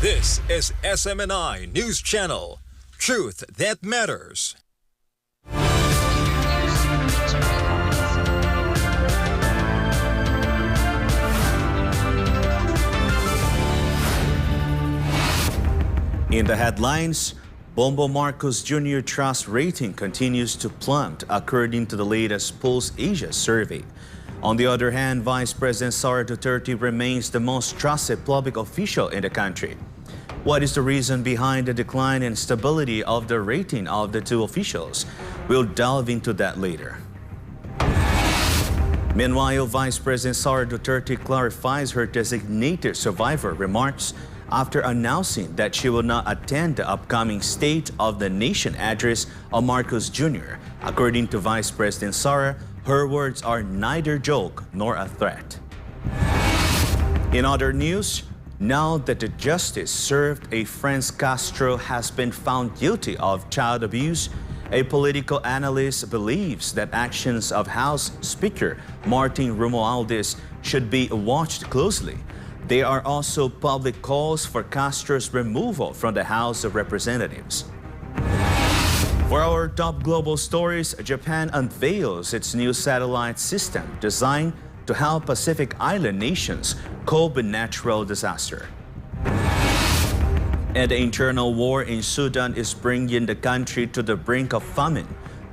This is SMNI News Channel. Truth that matters. In the headlines, Bongbong Marcos Jr. trust rating continues to plummet according to the latest Pulse Asia survey. On the other hand, Vice President Sara Duterte remains the most trusted public official in the country. What is the reason behind the decline and stability of the rating of the two officials? We'll delve into that later. Meanwhile, Vice President Sara Duterte clarifies her designated survivor remarks after announcing that she will not attend the upcoming State of the Nation address of Marcos Jr. According to Vice President Sara, her words are neither joke nor a threat. In other news, now that the justice served a friend Castro has been found guilty of child abuse, a political analyst believes that actions of House Speaker Martin Romualdez should be watched closely. There are also public calls for Castro's removal from the House of Representatives. For our top global stories, Japan unveils its new satellite system designed to help Pacific Island nations cope with natural disaster. And the internal war in Sudan is bringing the country to the brink of famine.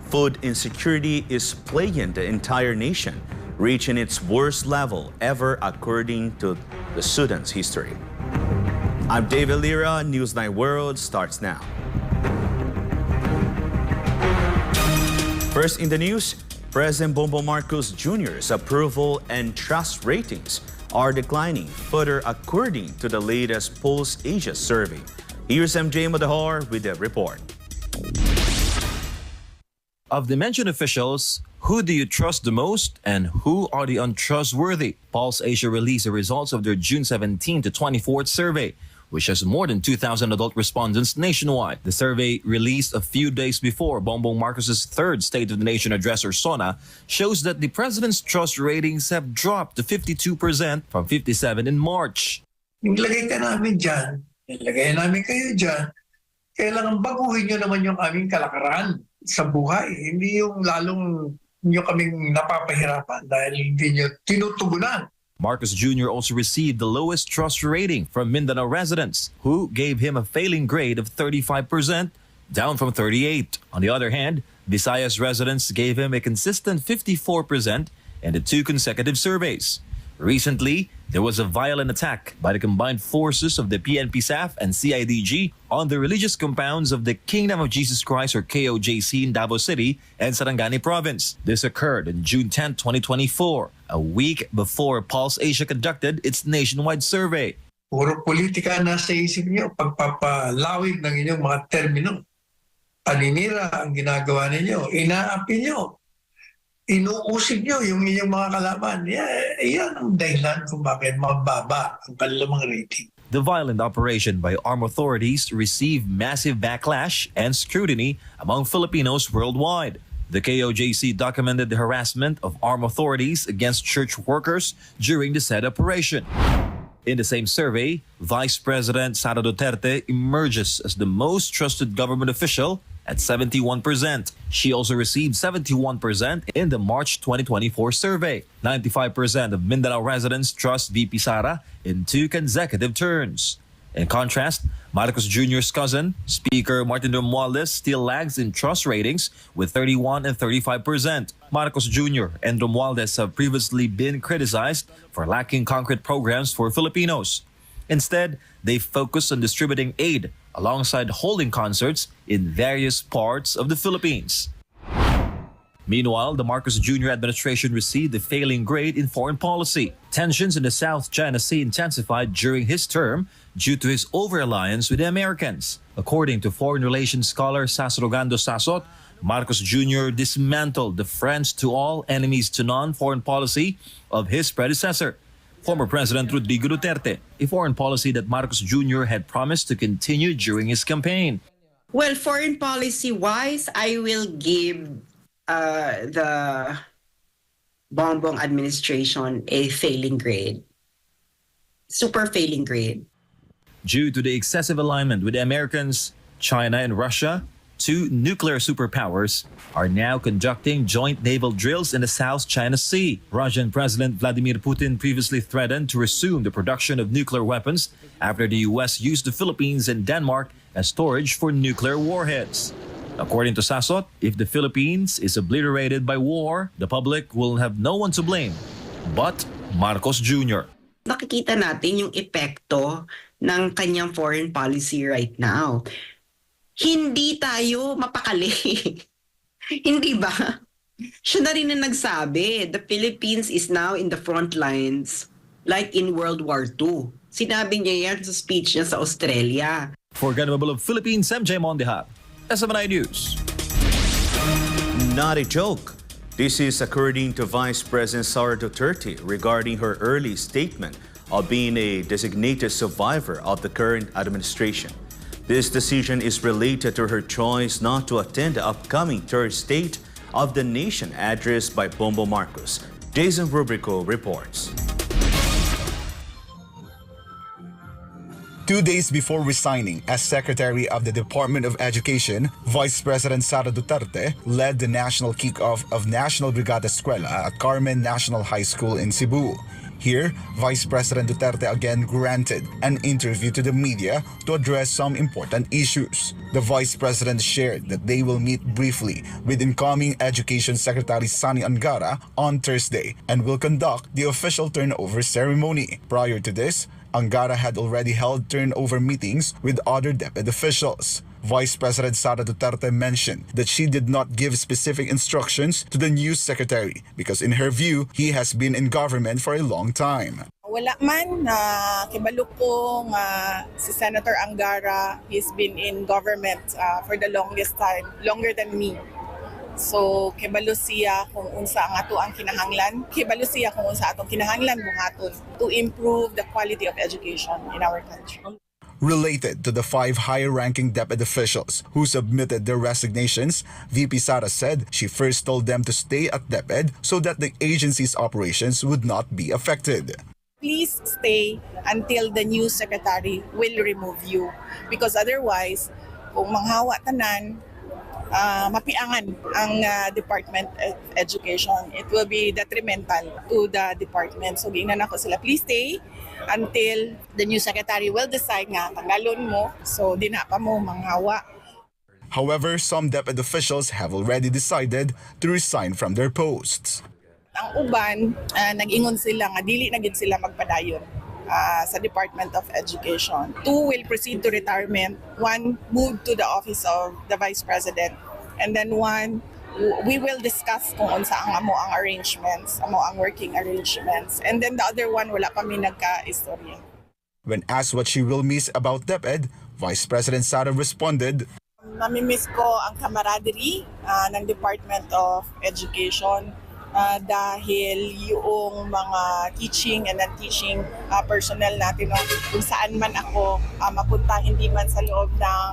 Food insecurity is plaguing the entire nation, reaching its worst level ever according to the Sudan's history. I'm Deivid Lira. Newsline World starts now. First in the news, President Bongbong Marcos Jr.'s approval and trust ratings are declining further according to the latest Pulse Asia survey. Here's MJ Madahar with the report. Of the mentioned officials, who do you trust the most and who are the untrustworthy? Pulse Asia released the results of their June 17 to 24th survey, which has more than 2,000 adult respondents nationwide. The survey, released a few days before Bongbong Marcos' third State of the Nation address or SONA, shows that the president's trust ratings have dropped to 52% from 57% in March. Nilagay ka namin dyan, nilagay namin kayo dyan, kailangan baguhin nyo naman yung aming kalakaran sa buhay. Hindi yung lalong nyo kaming napapahirapan dahil hindi nyo tinutugunan. Marcos Jr. also received the lowest trust rating from Mindanao residents, who gave him a failing grade of 35%, down from 38%. On the other hand, Visayas residents gave him a consistent 54% in the two consecutive surveys. Recently, there was a violent attack by the combined forces of the PNP SAF and CIDG on the religious compounds of the Kingdom of Jesus Christ or KOJC in Davao City and Sarangani Province. This occurred on June 10, 2024, a week before Pulse Asia conducted its nationwide survey. Puro politika nasa isip nyo, pagpapalawig ng inyong mga termino. Paninira ang ginagawa ninyo, inaapi nyo. Inuusig nyo yung inyong mga kalaban. Yan ang dahilan kung bakit mababa ang kanilang rating. The violent operation by armed authorities received massive backlash and scrutiny among Filipinos worldwide. The KOJC documented the harassment of armed authorities against church workers during the said operation. In the same survey, Vice President Sara Duterte emerges as the most trusted government official at 71%. She also received 71% in the March 2024 survey. 95% of Mindanao residents trust VP Sara in two consecutive turns. In contrast, Marcos Jr.'s cousin, Speaker Martin Romualdez, still lags in trust ratings with 31% and 35%. Marcos Jr. and Romualdez have previously been criticized for lacking concrete programs for Filipinos. Instead, they focus on distributing aid alongside holding concerts in various parts of the Philippines. Meanwhile, the Marcos Jr. administration received a failing grade in foreign policy. Tensions in the South China Sea intensified during his term due to his over-alliance with the Americans. According to foreign relations scholar Sasrogando Sasot, Marcos Jr. dismantled the friends to all, enemies to none foreign policy of his predecessor, former President Rodrigo Duterte, a foreign policy that Marcos Jr. had promised to continue during his campaign. Well, foreign policy-wise, I will give the Bongbong administration a failing grade. Super failing grade. Due to the excessive alignment with the Americans, China and Russia, two nuclear superpowers, are now conducting joint naval drills in the South China Sea. Russian President Vladimir Putin previously threatened to resume the production of nuclear weapons after the U.S. used the Philippines and Denmark as storage for nuclear warheads. According to Sasot, if the Philippines is obliterated by war, the public will have no one to blame but Marcos Jr. Nakikita natin yung epekto ng kanyang foreign policy right now. Hindi tayo mapakali. Hindi ba? Siya na rin na nagsabi, the Philippines is now in the front lines like in World War II. Sinabi niya yan sa speech niya sa Australia. For Government of Philippines, MJ Mondihap, SMNI News. Not a joke. This is according to Vice President Sara Duterte regarding her early statement of being a designated survivor of the current administration. This decision is related to her choice not to attend the upcoming third State of the Nation address by Bongbong Marcos. Jason Rubrico reports. 2 days before resigning as Secretary of the Department of Education, Vice President Sara Duterte led the national kickoff of National Brigada Eskwela at Carmen National High School in Cebu. Here, Vice President Duterte again granted an interview to the media to address some important issues. The Vice President shared that they will meet briefly with incoming Education Secretary Sani Angara on Thursday and will conduct the official turnover ceremony. Prior to this, Angara had already held turnover meetings with other DepEd officials. Vice President Sara Duterte mentioned that she did not give specific instructions to the new secretary because in her view, he has been in government for a long time. Wala man na kibalo ko si Senator Angara, he's been in government for the longest time, longer than me. So kibalo siya kung unsa ang ato ang kinahanglan, kibalo siya kung unsa atong kinahanglan buhaton to improve the quality of education in our country. Related to the 5 higher-ranking DepEd officials who submitted their resignations, VP Sara said she first told them to stay at DepEd so that the agency's operations would not be affected. Please stay until the new secretary will remove you because otherwise, kung manghawa tanan, mapiangan ang Department of Education. It will be detrimental to the department. So giingnan ako sila, please stay until the new secretary will decide nga tanggalon mo. So di na pa mo manghawa. However, some DepEd officials have already decided to resign from their posts. Ang uban, nag-ingon sila nga dili na gid sila magpadayon sa Department of Education. 2 will proceed to retirement, 1 moved to the office of the Vice President, and then 1 we will discuss kung unsa ang amo ang arrangements, amo ang working arrangements, and then the other 1 wala pa mi nagka-istorya. When asked what she will miss about DepEd, Vice President Sara responded, Mamimiss ko ang camaraderie ng Department of Education dahil yung mga teaching and non-teaching personnel natin, kung saan man ako mapunta, hindi man sa loob ng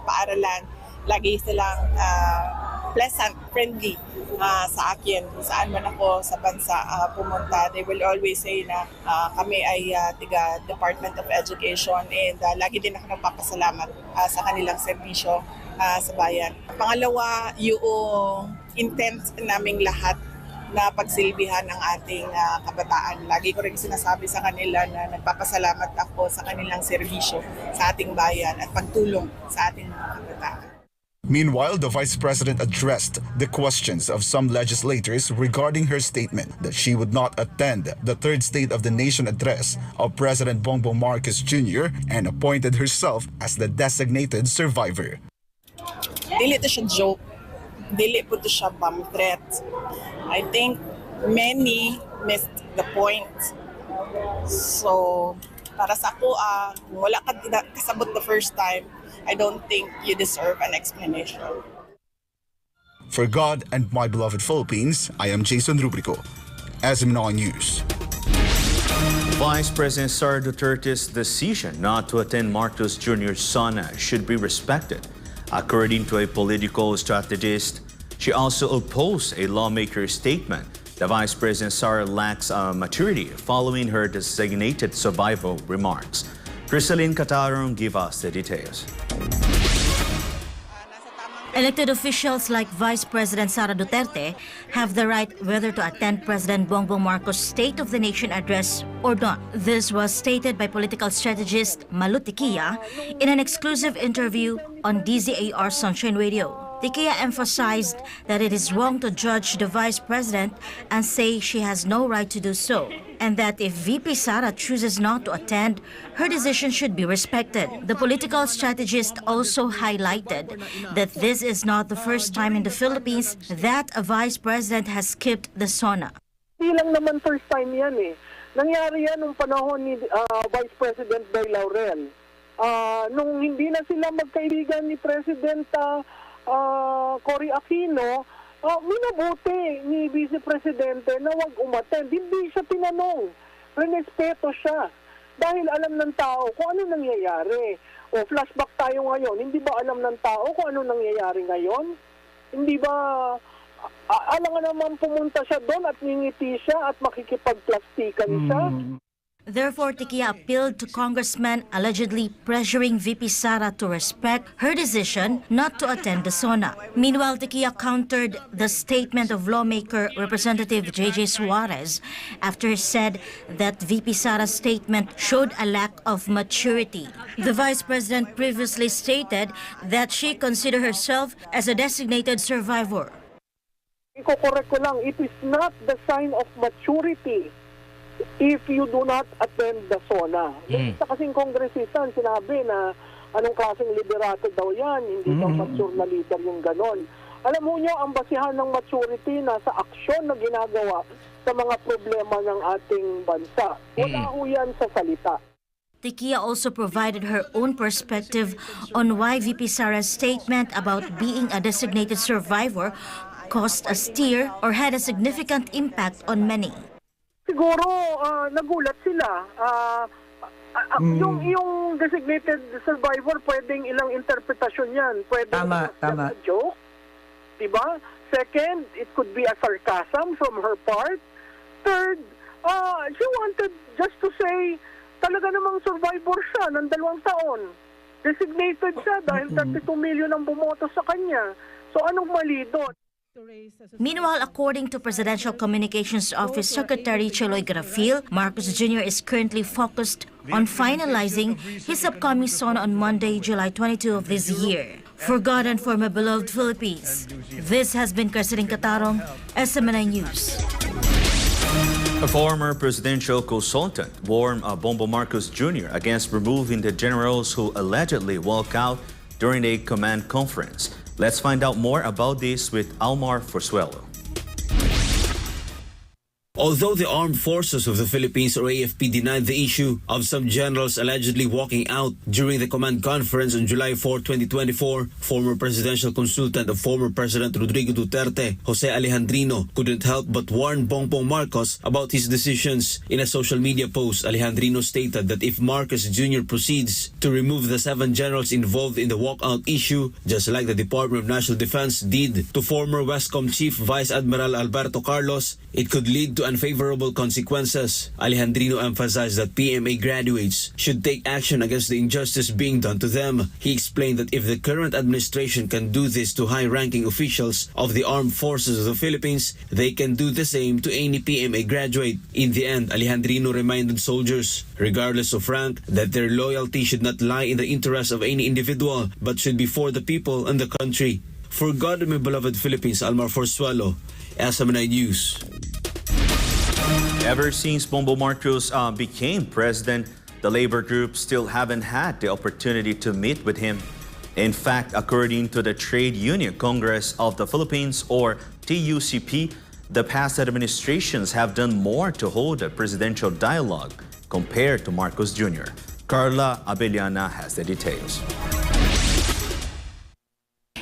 paaralan, lagi silang pleasant, friendly sa akin. Kung saan man ako sa bansa pumunta, they will always say na kami ay tiga Department of Education and lagi din ako nagpapasalamat sa kanilang serbisyo sa bayan. Pangalawa, yung intent naming lahat na pagsilbihan ng ating kabataan. Lagi ko rin sinasabi sa kanila na nagpapasalamat ako sa kanilang serbisyo sa ating bayan at pagtulong sa ating mga kabataan. Meanwhile, the Vice President addressed the questions of some legislators regarding her statement that she would not attend the third State of the Nation address of President Bongbong Marcos Jr. and appointed herself as the designated survivor. Dili to siya joke. Dili po to siya bomb threat. I think many missed the point. So, para sa ako, kung wala ka kasabot the first time, I don't think you deserve an explanation. For God and my beloved Philippines, I am Jason Rubrico, SMNI News. Vice President Sara Duterte's decision not to attend Marcos Jr.'s sauna should be respected. According to a political strategist, she also opposed a lawmaker's statement that Vice President Sara lacks maturity following her designated survival remarks. Crisaline Catarong give us the details. Elected officials like Vice President Sara Duterte have the right whether to attend President Bongbong Marcos' State of the Nation address or not. This was stated by political strategist Malu Tiquia in an exclusive interview on DZAR Sunshine Radio. Tiquia emphasized that it is wrong to judge the Vice President and say she has no right to do so, and that if VP Sara chooses not to attend, her decision should be respected. The political strategist also highlighted that this is not the first time in the Philippines that a Vice President has skipped the SONA. Hindi lang naman first time yan eh. Nangyari yan nung panahon ni Vice President Day Laurel. Nung hindi na sila magkaibigan ni President Cory Aquino, minabuti ni Vice Presidente na wag umattend. Hindi siya tinanong. Respeto siya. Dahil alam ng tao kung ano nangyayari. O flashback tayo ngayon, hindi ba alam ng tao kung ano nangyayari ngayon? Hindi ba alam nga naman pumunta siya doon at ngingiti siya at makikipagplastikan siya? Therefore, Tiquia appealed to congressmen allegedly pressuring VP Sara to respect her decision not to attend the SONA. Meanwhile, Tiquia countered the statement of lawmaker Representative J.J. Suarez after he said that VP Sara's statement showed a lack of maturity. The Vice President previously stated that she considered herself as a designated survivor. Iko-correct ko lang, it is not the sign of maturity if you do not attend the SONA. Yung isa kasing kongresistan sinabi na anong klaseng liderato daw yan, hindi daw mature na leader yung ganon. Alam mo nyo, ang basihan ng maturity na sa aksyon na ginagawa sa mga problema ng ating bansa. Wala ho yan sa salita. Tiquia also provided her own perspective on why VP Sara's statement about being a designated survivor caused a stir or had a significant impact on many. Siguro nagulat sila. Yung designated survivor, pwedeng ilang interpretasyon yan. Pwedeng Tama. joke, diba? Second, it could be a sarcasm from her part. Third, she wanted just to say, talaga namang survivor siya ng 2 taon. Designated siya dahil 32 million ang bumoto sa kanya. So anong mali doon? Meanwhile, according to Presidential Communications Office Secretary Cheloy Garafil, Marcos Jr. is currently focused on finalizing his upcoming SONA on Monday, July 22 of this year. For God and for my beloved Philippines, this has been Crisaline Catarong, SMNI News. A former presidential consultant warned Bongbong Marcos Jr. against removing the generals who allegedly walk out during a command conference. Let's find out more about this with Almar Forsuelo. Although the Armed Forces of the Philippines or AFP denied the issue of some generals allegedly walking out during the command conference on July 4, 2024, former presidential consultant of former President Rodrigo Duterte, Jose Alejandrino, couldn't help but warn Bongbong Marcos about his decisions. In a social media post, Alejandrino stated that if Marcos Jr. proceeds to remove the 7 generals involved in the walkout issue, just like the Department of National Defense did to former Westcom Chief Vice Admiral Alberto Carlos, it could lead to unfavorable consequences. Alejandrino emphasized that PMA graduates should take action against the injustice being done to them. He explained that if the current administration can do this to high-ranking officials of the Armed Forces of the Philippines, they can do the same to any PMA graduate. In the end, Alejandrino reminded soldiers, regardless of rank, that their loyalty should not lie in the interests of any individual, but should be for the people and the country. For God and my beloved Philippines, Almar Forsuelo, SMNI News. Ever since Bongbong Marcos became president, the labor groups still haven't had the opportunity to meet with him. In fact, according to the Trade Union Congress of the Philippines, or TUCP, the past administrations have done more to hold a presidential dialogue compared to Marcos Jr. Carla Abellana has the details.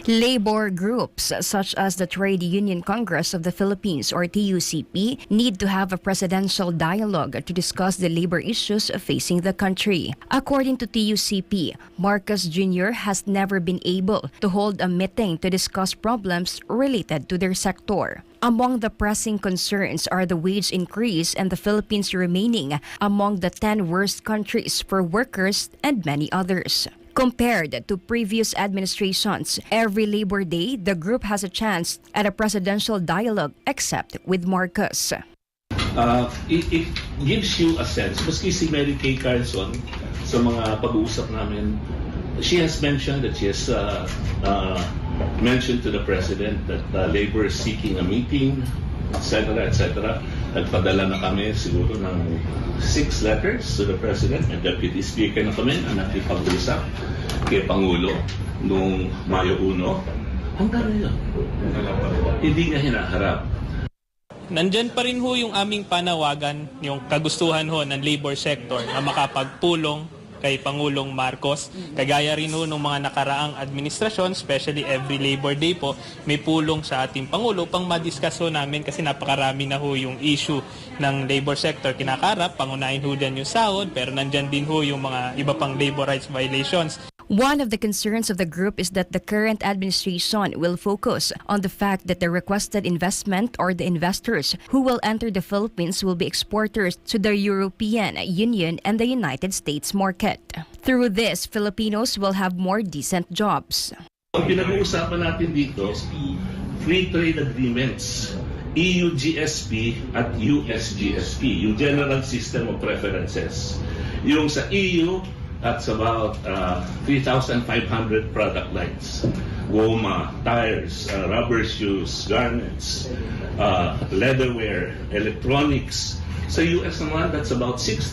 Labor groups such as the Trade Union Congress of the Philippines or TUCP need to have a presidential dialogue to discuss the labor issues facing the country. According to TUCP, Marcos Jr. has never been able to hold a meeting to discuss problems related to their sector. Among the pressing concerns are the wage increase and the Philippines remaining among the 10 worst countries for workers and many others. Compared to previous administrations, every Labor Day, the group has a chance at a presidential dialogue except with Marcos. It gives you a sense, maski si Mary Kay Carlson, sa mga pag-uusap namin, she has mentioned that she has mentioned to the President that Labor is seeking a meeting, etc., etc. Nagpadala na kami siguro ng 6 letters to the President and Deputy Speaker na kami na nakipag-usap kay Pangulo noong Mayo 1. Hanggang ngayon, hindi niya hinaharap. Nandyan pa rin ho yung aming panawagan, yung kagustuhan ho ng labor sector na makapagpulong kay Pangulong Marcos. Kagaya rin ho ng mga nakaraang administrasyon, especially every Labor Day po, may pulong sa ating Pangulo pang madiscuss ho namin kasi napakarami na ho yung issue ng labor sector kinakarap. Pangunahin ho dyan yung sahod, pero nandyan din ho yung mga iba pang labor rights violations. One of the concerns of the group is that the current administration will focus on the fact that the requested investment or the investors who will enter the Philippines will be exporters to the European Union and the United States market. Through this, Filipinos will have more decent jobs. Ang pinag-uusapan natin dito, free trade agreements, EU GSP at US GSP, yung General System of Preferences. Yung sa EU, that's about 3,500 product lines. Goma, tires, rubber shoes, garments, leatherware, electronics. Sa US naman, that's about 6,000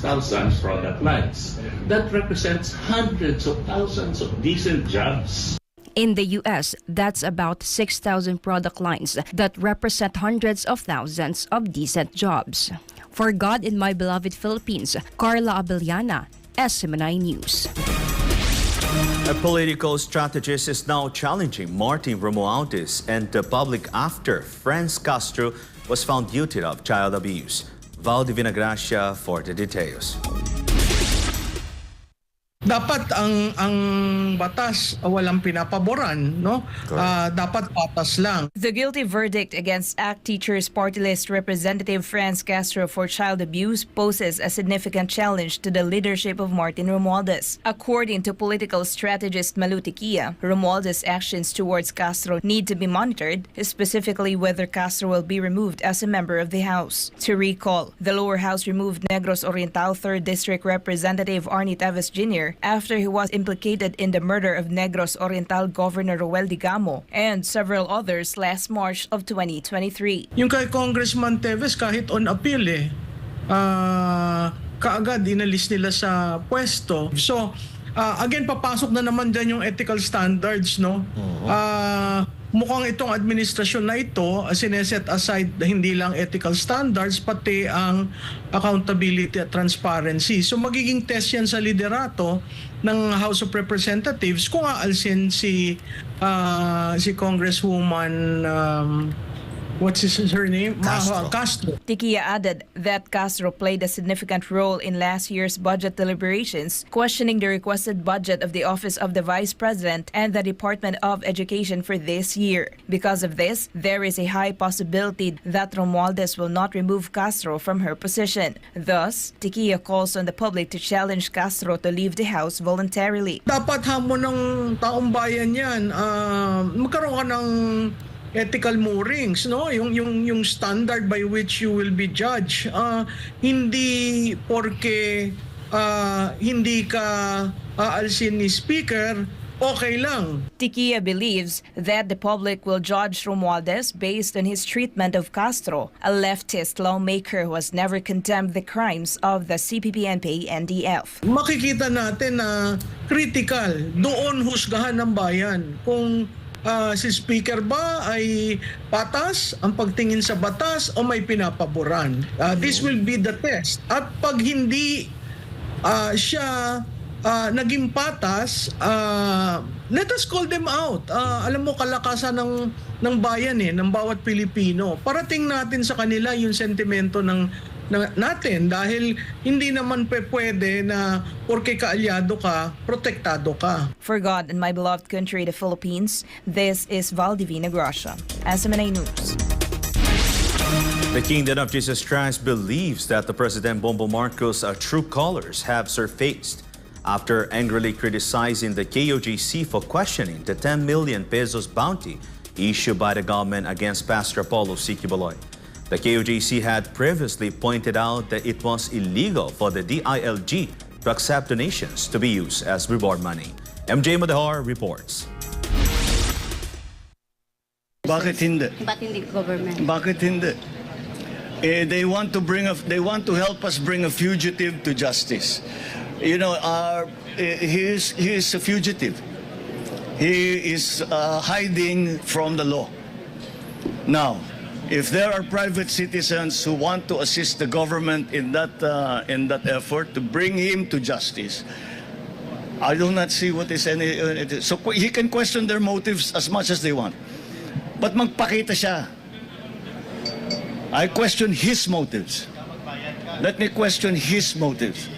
product lines. That represents hundreds of thousands of decent jobs. In the U.S., that's about 6,000 product lines that represent hundreds of thousands of decent jobs. For God in my beloved Philippines, Carla Abellana, SMNI News. A political strategist is now challenging Martin Romualdez and the public after Franz Castro was found guilty of child abuse. Val de Vinagracia for the details. Dapat ang batas walang pinapaboran, no? Dapat patas lang. The guilty verdict against ACT Teachers Party List Representative Franz Castro for child abuse poses a significant challenge to the leadership of Martin Romualdez. According to political strategist Malu Tiquia, Romualdez's actions towards Castro need to be monitored, specifically whether Castro will be removed as a member of the House. To recall, the lower house removed Negros Oriental 3rd District Representative Arnie Teves Jr. after he was implicated in the murder of Negros Oriental Governor Roel Digamo and several others last March of 2023. Yung kay Congressman Teves, kahit on appeal kaagad inalis nila sa pwesto. So, again, papasok na naman dyan yung ethical standards, no? Mukhang itong administrasyon na ito sineset aside hindi lang ethical standards pati ang accountability at transparency. So magiging test yan sa liderato ng House of Representatives kung aalsin si Congresswoman what's her name? Castro. Tiquia added that Castro played a significant role in last year's budget deliberations, questioning the requested budget of the Office of the Vice President and the Department of Education for this year. Because of this, there is a high possibility that Romualdez will not remove Castro from her position. Thus, Tiquia calls on the public to challenge Castro to leave the House voluntarily. Dapat hamon ng taong bayan yan. Magkaroon ka ng ethical moorings, no? Yung standard by which you will be judged. Hindi porke hindi ka aalsin ni speaker, okay lang. Tiquia believes that the public will judge Romualdez based on his treatment of Castro, a leftist lawmaker who has never condemned the crimes of the CPP-NPA-NDF. Makikita natin na critical, doon husgahan ng bayan kung si speaker ba ay patas ang pagtingin sa batas o may pinapaboran. This will be the test. At pag hindi siya naging patas, let us call them out. Alam mo, kalakasan ng bayan ng bawat Pilipino. Parating natin sa kanila yung sentimento natin dahil hindi naman pwede na porke kaalyado ka, protektado ka. For God and my beloved country, the Philippines, this is Valdivina Gracia, SMNA News. The Kingdom of Jesus Christ believes that the President Bongbong Marcos' true colors have surfaced after angrily criticizing the KOJC for questioning the 10 million pesos bounty issued by the government against Pastor Apollo C. Quiboloy. The KOJC had previously pointed out that it was illegal for the DILG to accept donations to be used as reward money. MJ Madahar reports. Bakit hindi? Ba't hindi government? Bakit hindi? They want to help us bring a fugitive to justice. You know, he is a fugitive. He is hiding from the law. Now, if there are private citizens who want to assist the government in that effort to bring him to justice, I do not see what is any. So he can question their motives as much as they want, but magpakita siya. I question his motives. Let me question his motives.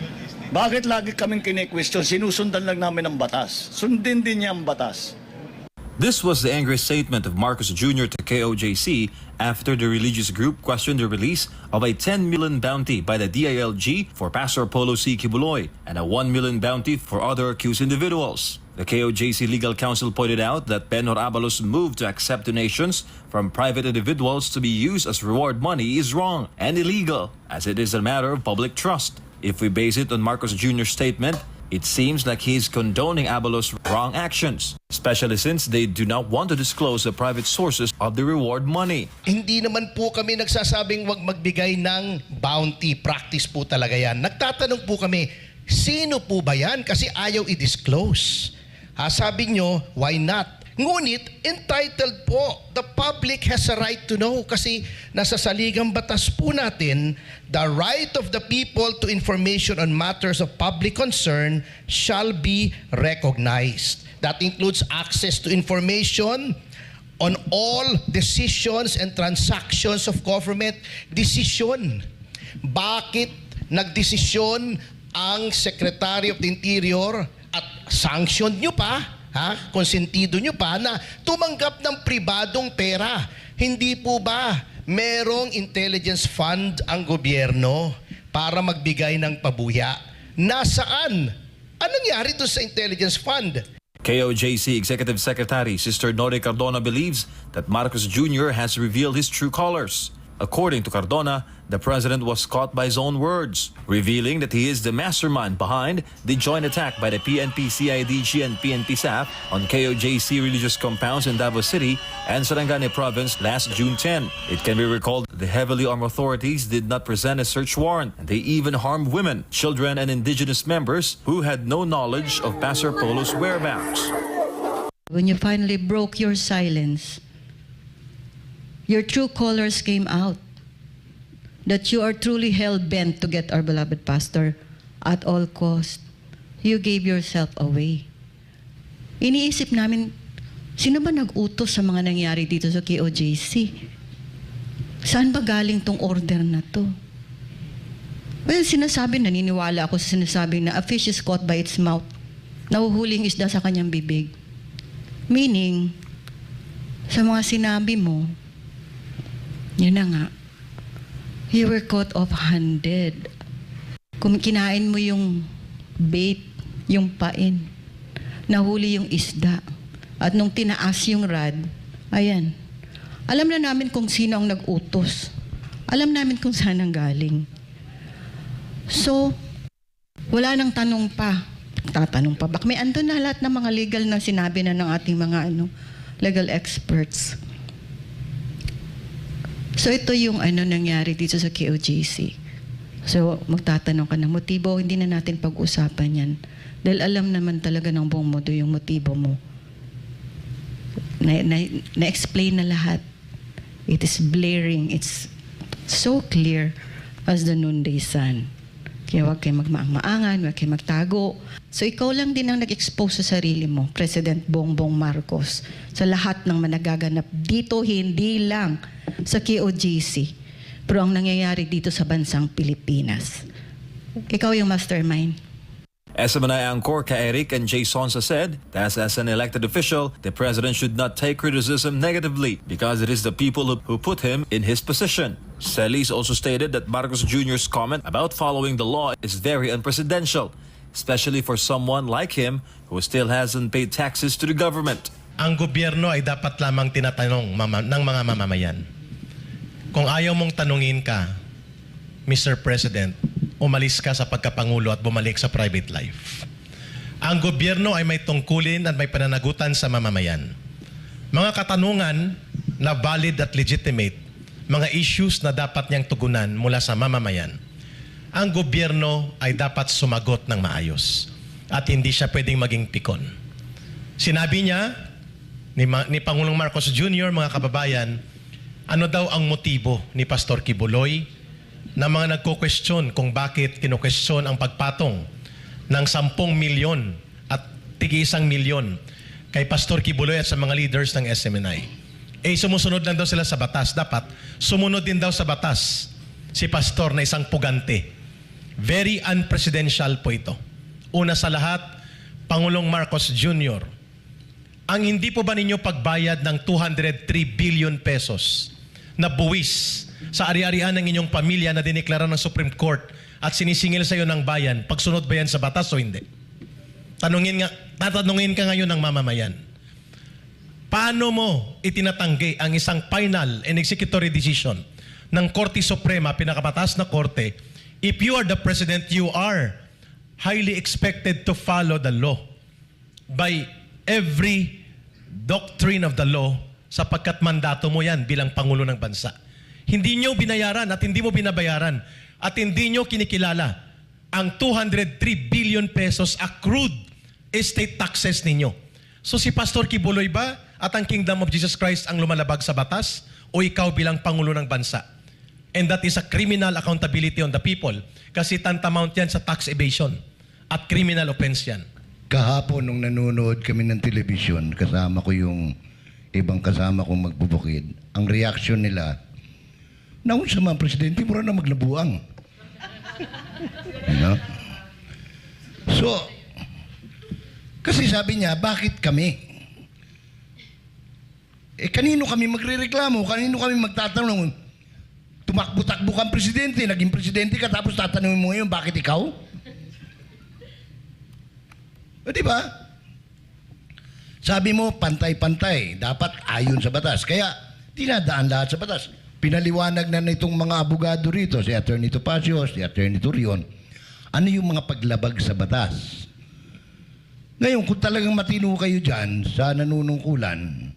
Bakit lagi kaming kine-question? Sinusundan lang namin ang batas. Sundin din niya ang batas. This was the angry statement of Marcos Jr. to KOJC after the religious group questioned the release of a 10 million bounty by the DILG for Pastor Apollo C. Quiboloy and a 1 million bounty for other accused individuals. The KOJC Legal Counsel pointed out that Benhor Abalos' move to accept donations from private individuals to be used as reward money is wrong and illegal, as it is a matter of public trust. If we base it on Marcos Jr.'s statement, it seems like he is condoning Abalos' wrong actions, especially since they do not want to disclose the private sources of the reward money. Hindi naman po kami nagsasabing wag magbigay ng bounty. Practice po talaga yan. Nagtatanong po kami, sino po ba yan? Kasi ayaw i-disclose. Sabi nyo, why not? Ngunit, entitled po. The public has a right to know kasi nasa saligang batas po natin, the right of the people to information on matters of public concern shall be recognized. That includes access to information on all decisions and transactions of government. Decision. Bakit nagdesisyon ang Secretary of the Interior at sanction nyo pa? Konsentido nyo pa na tumanggap ng pribadong pera. Hindi po ba merong intelligence fund ang gobyerno para magbigay ng pabuya? Nasaan? Anong nangyari doon sa intelligence fund? KOJC Executive Secretary Sister Nori Cardona believes that Marcos Jr. has revealed his true colors. According to Cardona, the president was caught by his own words, revealing that he is the mastermind behind the joint attack by the PNP, CIDG, and PNP staff on KOJC religious compounds in Davao City and Sarangani Province last June 10. It can be recalled the heavily armed authorities did not present a search warrant, and they even harmed women, children, and indigenous members who had no knowledge of Pastor Polo's whereabouts. When you finally broke your silence, your true colors came out. That you are truly hell-bent to get our beloved pastor at all cost. You gave yourself away. Iniisip namin, sino ba nag-utos sa mga nangyari dito sa KOJC? Saan ba galing tong order na to? Well, naniniwala ako sa sinasabi na a fish is caught by its mouth. Nahuhuling isda sa kanyang bibig. Meaning, sa mga sinabi mo, yun na nga, you were caught off-handed. Kung kinain mo yung bait, yung pain, nahuli yung isda, at nung tinaas yung rod, ayan, alam na namin kung sino ang nag-utos. Alam namin kung saan ang galing. So, wala nang tanong pa. Tatanong pa. May andun na lahat ng mga legal na sinabi na ng ating mga legal experts. So ito yung nangyari dito sa KOJC. So magtatanong ka ng motibo, hindi na natin pag-usapan yan. Dahil alam naman talaga ng buong mundo yung motibo mo. Na-explain na lahat. It is blaring. It's so clear as the noonday sun. Kaya huwag kayo magmaang-maangan, huwag kayo magtago. So ikaw lang din ang nag-expose sa sarili mo, President Bongbong Marcos, sa lahat ng managaganap dito, hindi lang sa KOJC, pero ang nangyayari dito sa bansang Pilipinas. Ikaw yung mastermind. SMNI anchor Ka-Eric and Jay Sonsa said that as an elected official, the president should not take criticism negatively because it is the people who put him in his position. Celis also stated that Marcos Jr.'s comment about following the law is very unpresidential, especially for someone like him who still hasn't paid taxes to the government. Ang gobyerno ay dapat lamang tinatanong ng mga mamamayan. Kung ayaw mong tanungin ka, Mr. President, umalis ka sa pagkapangulo at bumalik sa private life. Ang gobyerno ay may tungkulin at may pananagutan sa mamamayan. Mga katanungan na valid at legitimate, mga issues na dapat niyang tugunan mula sa mamamayan. Ang gobyerno ay dapat sumagot ng maayos at hindi siya pwedeng maging pikon. Sinabi niya ni Pangulong Marcos Jr., mga kababayan, ano daw ang motibo ni Pastor Kibuloy na mga nagko-question kung bakit kino-question ang pagpatong ng 10 milyon at tig-1 milyon kay Pastor Kibuloy at sa mga leaders ng SMNI. Sumusunod lang daw sila sa batas. Dapat sumunod din daw sa batas si Pastor na isang pugante. Very unpresidential po ito. Una sa lahat, Pangulong Marcos Jr., ang hindi po ba ninyo pagbayad ng 203 billion pesos na buwis sa ari-arian ng inyong pamilya na dineklara ng Supreme Court at sinisingil sa iyo ng bayan, pagsunod ba yan sa batas o hindi? Tatanungin ka ngayon ng mamamayan. Paano mo itinatanggi ang isang final and executory decision ng Korte Suprema, pinakabataas na korte? If you are the president, you are highly expected to follow the law by every doctrine of the law sapagkat mandato mo yan bilang Pangulo ng Bansa. Hindi nyo binayaran at hindi mo binabayaran at hindi nyo kinikilala ang 203 billion pesos accrued estate taxes ninyo. So si Pastor Kibuloy ba at ang Kingdom of Jesus Christ ang lumalabag sa batas o ikaw bilang Pangulo ng Bansa? And that is a criminal accountability on the people kasi tantamount yan sa tax evasion at criminal offense yan. Kahapon nung nanonood kami ng television, kasama ko yung ibang kasama kong magbubukid, ang reaction nila, naun sa mga presidente, mura na maglabuang. You know? So, kasi sabi niya, bakit kami? Kanino kami magre-reklamo? Kanino kami magtatanong? Tumakbo-takbo kang presidente, naging presidente ka, tapos tatanungin mo ngayon, bakit ikaw? O diba? Sabi mo, pantay-pantay, dapat ayon sa batas. Kaya, dinadaan lahat sa batas. Pinaliwanag na nitong mga abogado rito, si Attorney Topacio, si Attorney Turion, ano yung mga paglabag sa batas. Ngayon, kung talagang matino kayo dyan sa nanunungkulan,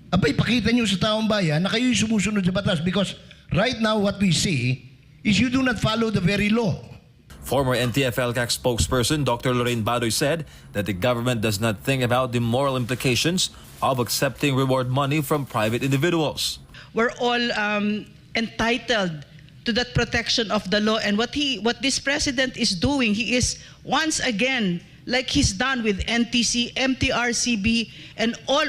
abay, pakita nyo sa taong bayan na kayo'y sumusunod sa batas because right now what we see is you do not follow the very law. Former NTF-ELCAC spokesperson Dr. Lorraine Badoy said that the government does not think about the moral implications of accepting reward money from private individuals. We're all entitled to that protection of the law, and what this president is doing, he is once again, like he's done with NTC, MTRCB, and all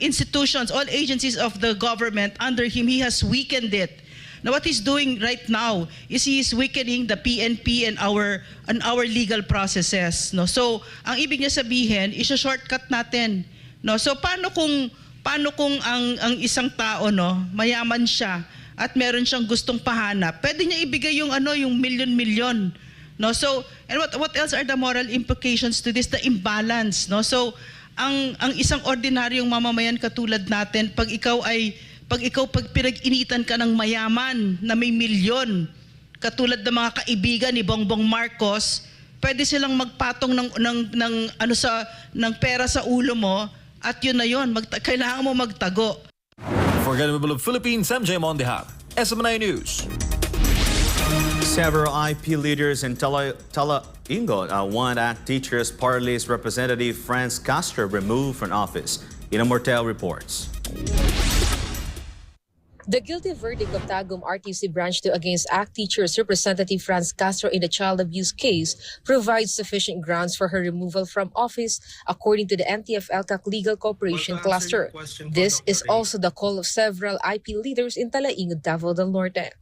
institutions, all agencies of the government under him, he has weakened it. Now, what he's doing right now is he is weakening the PNP and our legal processes. No, so ang ibig niya sabihin, i-shortcut natin. No, so paano kung ang isang tao, no, mayaman siya at meron siyang gustong pahanap, pwede niya ibigay yung milyon-milyon. No, so and what else are the moral implications to this? The imbalance. No, so ang isang ordinaryong mamamayan katulad natin, pag pinag-initan ka ng mayaman na may milyon, katulad ng mga kaibigan ni Bongbong Marcos, pwede silang magpatong ng pera sa ulo mo at yun na yun, kailangan mo magtago. For Government of Philippines, I'm Jay Mondehap, SMNI News. Several IP leaders in Ingot want ACT Teachers Party List Representative Castro removed from office. Ina Mortel reports. The guilty verdict of Tagum RTC Branch 2 against ACT Teachers Representative Franz Castro in the child abuse case provides sufficient grounds for her removal from office, according to the NTF-ELCAC Legal Cooperation Cluster. This is also the call of several IP leaders in Talaingod, Davao del Norte.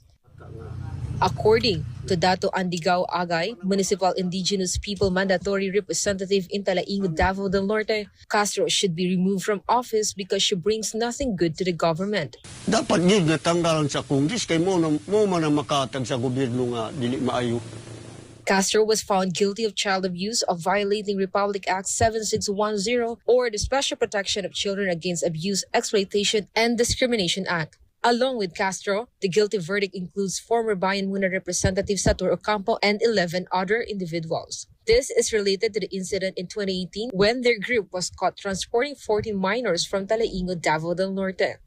According to Dato Andigao Agay, Municipal Indigenous People Mandatory Representative in Talaingod, Davao del Norte, Castro should be removed from office because she brings nothing good to the government. Dapat gid nga tanggalan sa Congress kay mo man ang makatag sa gobyerno nga dili maayo. Castro was found guilty of child abuse of violating Republic Act 7610 or the Special Protection of Children Against Abuse, Exploitation, and Discrimination Act. Along with Castro, the guilty verdict includes former Bayan Muna Representative Satur Ocampo and 11 other individuals. This is related to the incident in 2018 when their group was caught transporting 40 minors from Talaingod, Davao del Norte.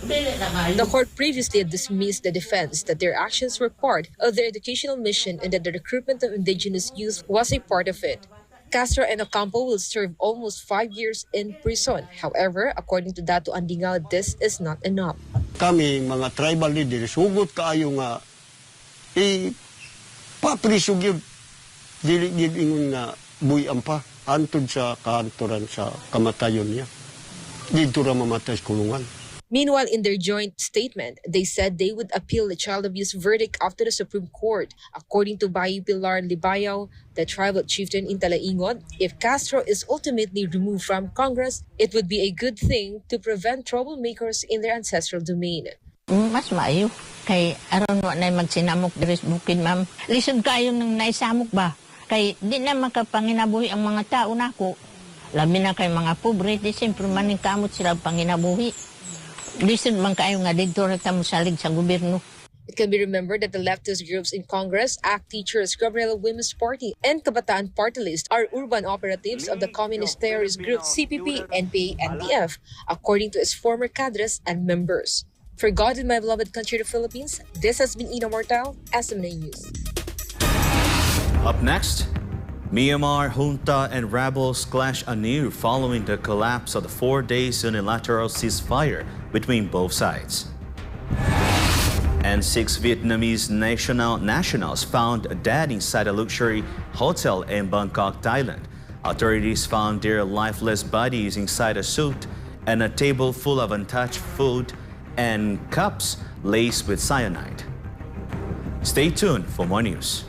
The court previously dismissed the defense that their actions were part of their educational mission and that the recruitment of indigenous youth was a part of it. Castro and Ocampo will serve almost 5 years in prison. However, according to Dato Andingao, this is not enough. Kami mga tribal leaders hugot kaayo nga paprisog yun dili gid ingon nga buyan pa antod sa kahanturan sa kamatayon niya dito ra mamatay sa kulungan. Meanwhile, in their joint statement, they said they would appeal the child abuse verdict up to the Supreme Court. According to Bayi Pilar Libayaw, the tribal chieftain in Talaingod, if Castro is ultimately removed from Congress, it would be a good thing to prevent troublemakers in their ancestral domain. Mas maayo. Kay aron wa na magsinamok diri sa bukid, ma'am. Lisod kayo nang naisamok ba? Kay di na makapanginabuhi ang mga tao nako. Labi na kay mga pobre, di siyempre maning kamot sila panginabuhi. Lisod man kayo nga dito rekta mo salig sa gobyerno. It can be remembered that the leftist groups in Congress, ACT Teachers, Gabriela Women's Party, and Kabataan Party List are urban operatives of the communist terrorist group CPP, NPA, NDF, according to its former cadres and members. For God and my beloved country, the Philippines, this has been Ina Mortal, SMNA News. Up next, Myanmar junta and rebels clash anew following the collapse of the 4 days unilateral ceasefire between both sides. And 6 Vietnamese nationals found dead inside a luxury hotel in Bangkok, Thailand. Authorities found their lifeless bodies inside a suit and a table full of untouched food and cups laced with cyanide. Stay tuned for more news.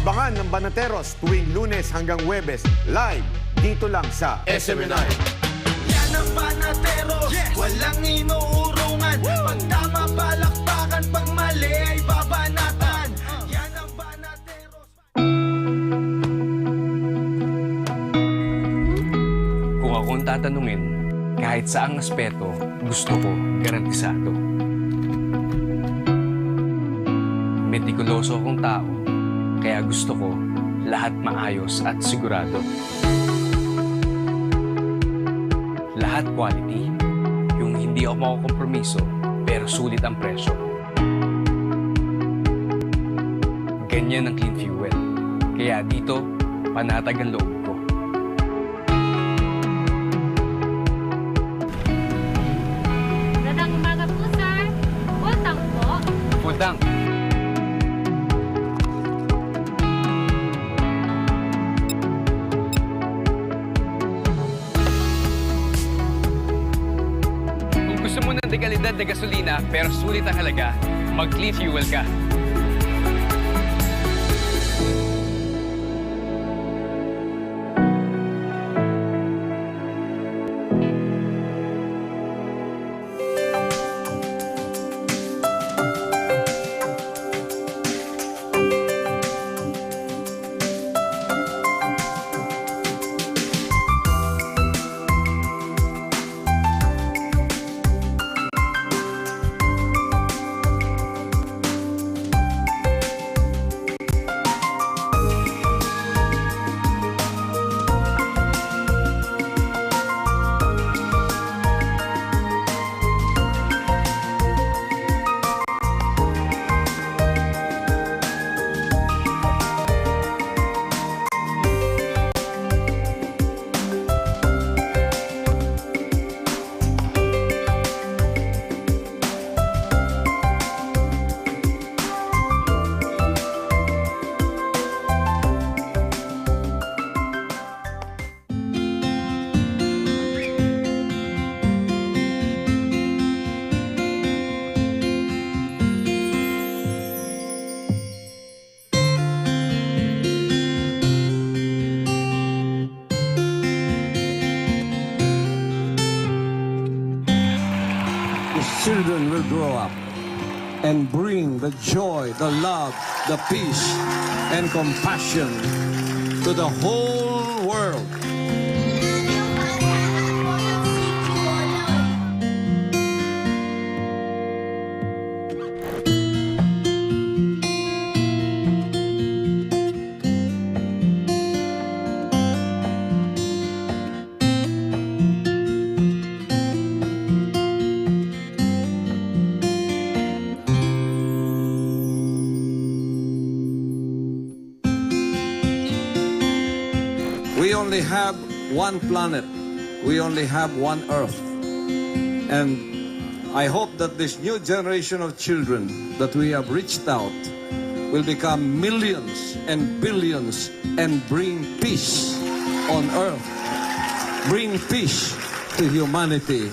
Abangan ng Banateros tuwing Lunes hanggang Huwebes, live dito lang sa SMNI. Yan ang Banateros, walang inuurungan. Pag tama palakpakan, pag mali ay babanatan. Yan ang Banateros. Kung akong tatanungin, kahit saang aspeto, gusto ko garantisado. Metikuloso akong tao, kaya gusto ko lahat maayos at sigurado. Lahat quality, yung hindi ako makukompromiso pero sulit ang presyo. Ganyan ang clean fuel. Kaya dito, panatag ang loob ko. Magandang umaga po, sir. Full tank po. Full tank. Gusto mo ng dekalidad na gasolina pero sulit ang halaga, mag-clean fuel ka. and bring the joy, the love, the peace, and compassion to the whole world. We only have one planet. We only have one Earth. And I hope that this new generation of children that we have reached out will become millions and billions and bring peace on Earth. Bring peace to humanity.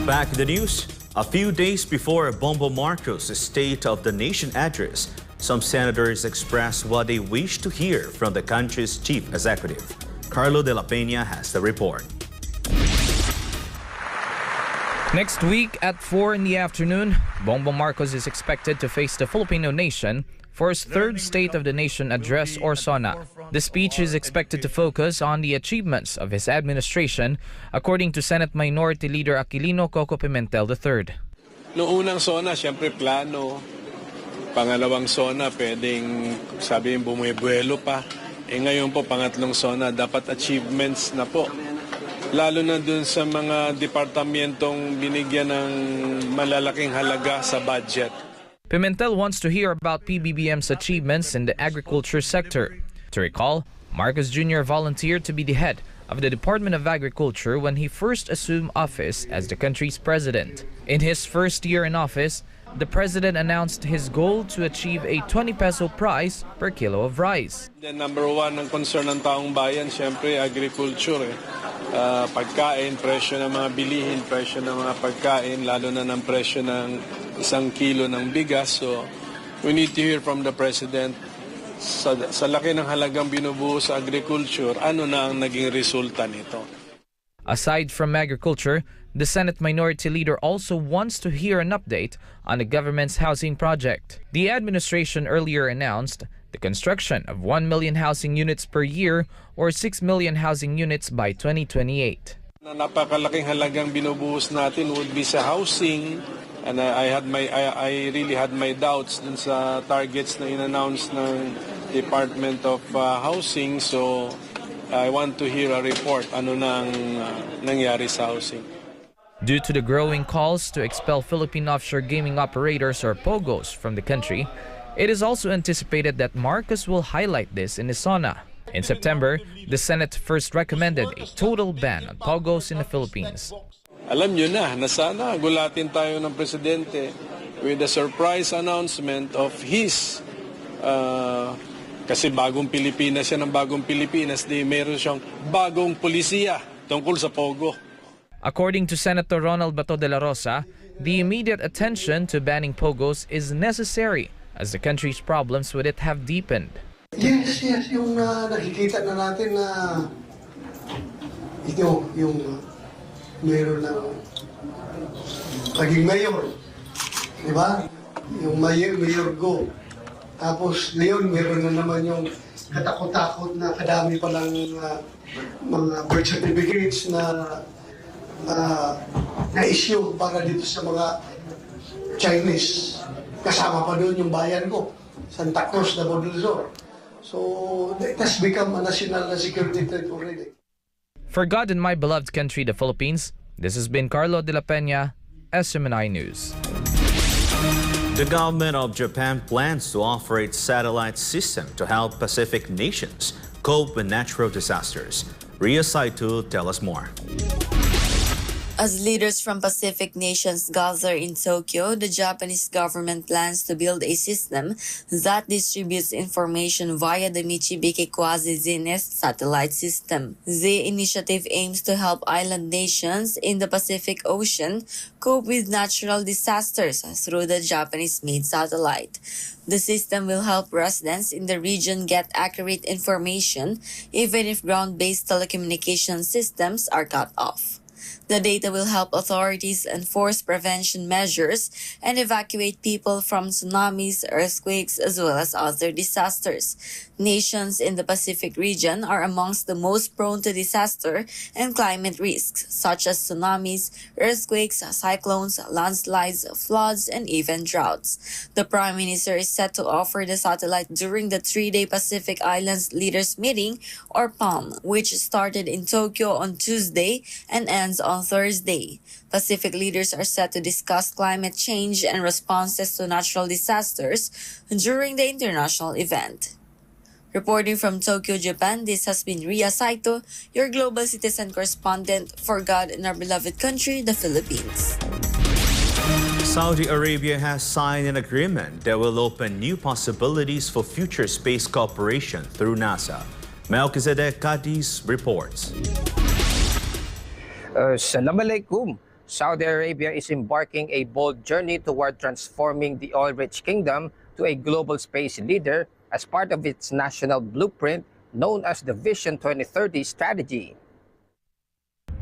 Back in the news, a few days before Bongbong Marcos' State of the Nation address, some senators expressed what they wish to hear from the country's chief executive. Carlo de la Peña has the report. Next week at 4 in the afternoon, Bongbong Marcos is expected to face the Filipino nation for his third State of the Nation address or SONA. The speech is expected to focus on the achievements of his administration, according to Senate Minority Leader Aquilino Coco Pimentel III. Noong unang SONA, siyempre plano. Pangalawang SONA, pwedeng sabihin bumubuelo pa. Ngayon po, pangatlong SONA, dapat achievements na po. Lalo na dun sa mga departamentong binigyan ng malalaking halaga sa budget. Pimentel wants to hear about PBBM's achievements in the agriculture sector. To recall, Marcos Jr. volunteered to be the head of the Department of Agriculture when he first assumed office as the country's president. In his first year in office, the president announced his goal to achieve a 20 peso price per kilo of rice. The number one ng concern ng taong bayan, siyempre agriculture. Pagkain, presyo ng mga bilihin, presyo ng mga pagkain, lalo na ng presyo ng 1 kilo ng bigas. So we need to hear from the president sa laki ng halagang binubuo sa agriculture, ano na ang naging resulta nito. Aside from agriculture, the Senate Minority Leader also wants to hear an update on the government's housing project. The administration earlier announced the construction of 1 million housing units per year or 6 million housing units by 2028. Napakalaking halagang binubuhos natin would be sa housing, and I really had my doubts dun sa targets na in-announce ng Department of Housing, so I want to hear a report ano na ang nangyari sa housing. Due to the growing calls to expel Philippine offshore gaming operators or POGOs from the country, it is also anticipated that Marcos will highlight this in his SONA. In September, the Senate first recommended a total ban on POGOs in the Philippines. Alam nyo na sana gulatin tayo ng presidente with a surprise announcement of his kasi bagong Pilipinas siya ng bagong Pilipinas, di meron siyang bagong polisiya tungkol sa POGO. According to Senator Ronald Bato de la Rosa, the immediate attention to banning POGOs is necessary as the country's problems with it have deepened. Yes, yung nakikita na natin na ito, yung mayroon ng paging mayor, di ba? Yung mayor go. Tapos ngayon, meron na naman yung katakot-takot na kadami pa lang mga birth certificates na issue para dito sa mga Chinese. Kasama pa doon yung bayan ko, Santa Cruz na Bodulzor. So it has become a national security threat already. For God and my beloved country, the Philippines, this has been Carlo de la Peña, SMNI News. The government of Japan plans to offer its satellite system to help Pacific nations cope with natural disasters. Ria Saito tells us more. As leaders from Pacific nations gather in Tokyo, the Japanese government plans to build a system that distributes information via the Michibiki Quasi-Zenith satellite system. The initiative aims to help island nations in the Pacific Ocean cope with natural disasters through the Japanese-made satellite. The system will help residents in the region get accurate information even if ground-based telecommunication systems are cut off. The data will help authorities enforce prevention measures and evacuate people from tsunamis, earthquakes, as well as other disasters. Nations in the Pacific region are amongst the most prone to disaster and climate risks, such as tsunamis, earthquakes, cyclones, landslides, floods, and even droughts. The Prime Minister is set to offer the satellite during the 3-day Pacific Islands Leaders Meeting, or PALM, which started in Tokyo on Tuesday and ends on Thursday. Pacific leaders are set to discuss climate change and responses to natural disasters during the international event. Reporting from Tokyo, Japan, this has been Ria Saito, your global citizen correspondent for God and our beloved country, the Philippines. Saudi Arabia has signed an agreement that will open new possibilities for future space cooperation through NASA. Melchizedek Cadiz reports. Assalamualaikum. Saudi Arabia is embarking a bold journey toward transforming the oil-rich kingdom to a global space leader as part of its national blueprint known as the Vision 2030 strategy.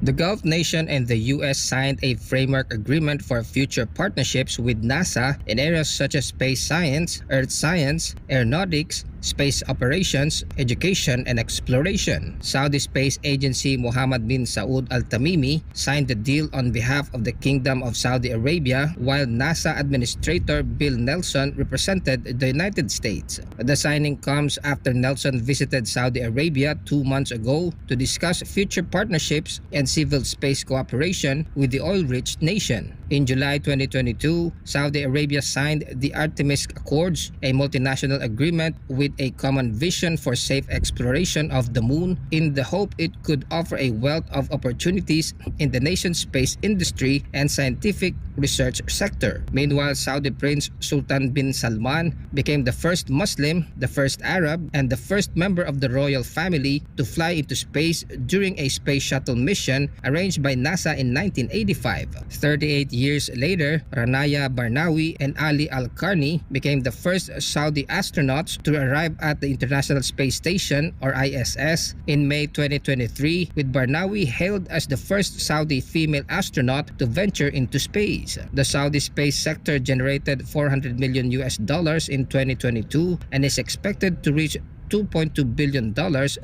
The Gulf nation and the U.S. signed a framework agreement for future partnerships with NASA in areas such as space science, earth science, aeronautics, space operations, education, and exploration. Saudi Space Agency Mohammed bin Saud Al Tamimi signed the deal on behalf of the Kingdom of Saudi Arabia, while NASA Administrator Bill Nelson represented the United States. The signing comes after Nelson visited Saudi Arabia 2 months ago to discuss future partnerships and civil space cooperation with the oil-rich nation. In July 2022, Saudi Arabia signed the Artemis Accords, a multinational agreement with a common vision for safe exploration of the moon in the hope it could offer a wealth of opportunities in the nation's space industry and scientific research sector. Meanwhile, Saudi Prince Sultan bin Salman became the first Muslim, the first Arab, and the first member of the royal family to fly into space during a space shuttle mission arranged by NASA in 1985. 38 years later, Ranaya Barnawi and Ali Al-Karni became the first Saudi astronauts to arrive at the International Space Station, or ISS, in May 2023, with Barnawi hailed as the first Saudi female astronaut to venture into space. The Saudi space sector generated $400 million in 2022 and is expected to reach $2.2 billion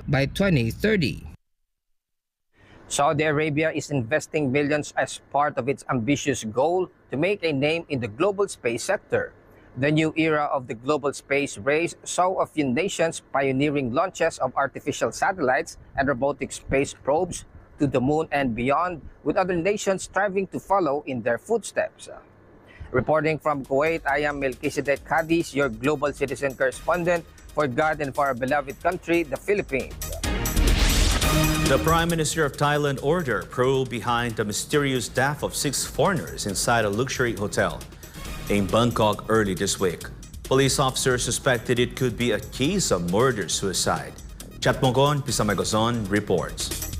by 2030. Saudi Arabia is investing millions as part of its ambitious goal to make a name in the global space sector. The new era of the global space race saw a few nations pioneering launches of artificial satellites and robotic space probes to the moon and beyond, with other nations striving to follow in their footsteps. Reporting from Kuwait, I am Melchizedek Cadiz, your global citizen correspondent for God and for our beloved country, the Philippines. The Prime Minister of Thailand ordered probe behind the mysterious death of 6 foreigners inside a luxury hotel in Bangkok early this week. Police officers suspected it could be a case of murder-suicide. Chatmongon Pisamagozon reports.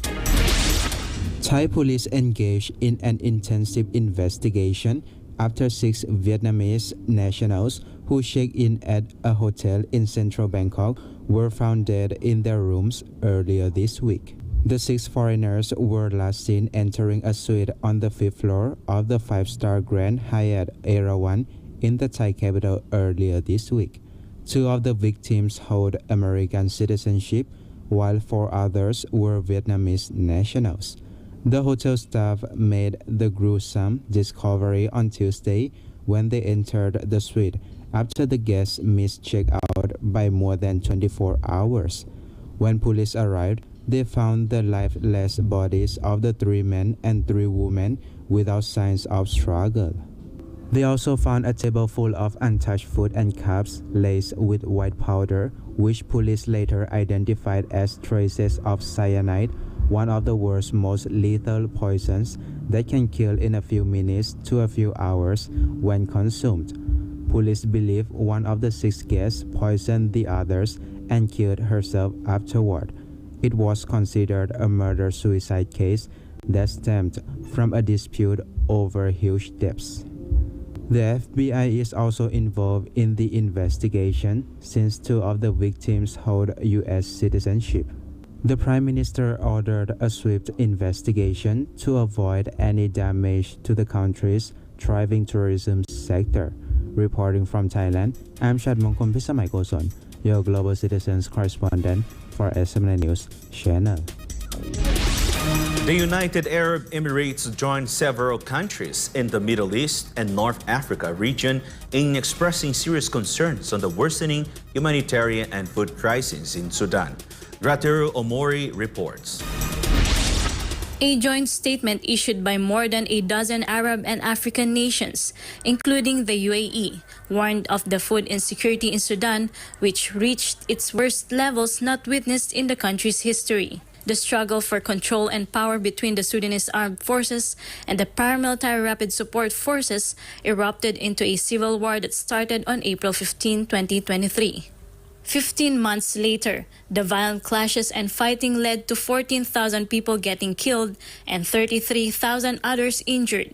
Thai police engaged in an intensive investigation after 6 Vietnamese nationals who checked in at a hotel in central Bangkok were found dead in their rooms earlier this week. The 6 foreigners were last seen entering a suite on the 5th floor of the 5-star Grand Hyatt Erawan in the Thai capital earlier this week. 2 of the victims hold American citizenship, while 4 others were Vietnamese nationals. The hotel staff made the gruesome discovery on Tuesday when they entered the suite after the guests missed checkout by more than 24 hours. When police arrived, they found the lifeless bodies of the 3 men and 3 women without signs of struggle. They also found a table full of untouched food and cups laced with white powder, which police later identified as traces of cyanide, one of the world's most lethal poisons that can kill in a few minutes to a few hours when consumed. Police believe one of the 6 guests poisoned the others and killed herself afterward. It was considered a murder-suicide case that stemmed from a dispute over huge debts. The FBI is also involved in the investigation since 2 of the victims hold U.S. citizenship. The Prime Minister ordered a swift investigation to avoid any damage to the country's thriving tourism sector. Reporting from Thailand, I'm Shadmong Kumpisamaikoson, your Global Citizens correspondent for SMN News Channel. The United Arab Emirates joined several countries in the Middle East and North Africa region in expressing serious concerns on the worsening humanitarian and food crisis in Sudan. Grateru Omori reports. A joint statement issued by more than a dozen Arab and African nations, including the UAE, warned of the food insecurity in Sudan, which reached its worst levels not witnessed in the country's history. The struggle for control and power between the Sudanese armed forces and the paramilitary Rapid Support Forces erupted into a civil war that started on April 15, 2023. 15 months later, the violent clashes and fighting led to 14,000 people getting killed and 33,000 others injured.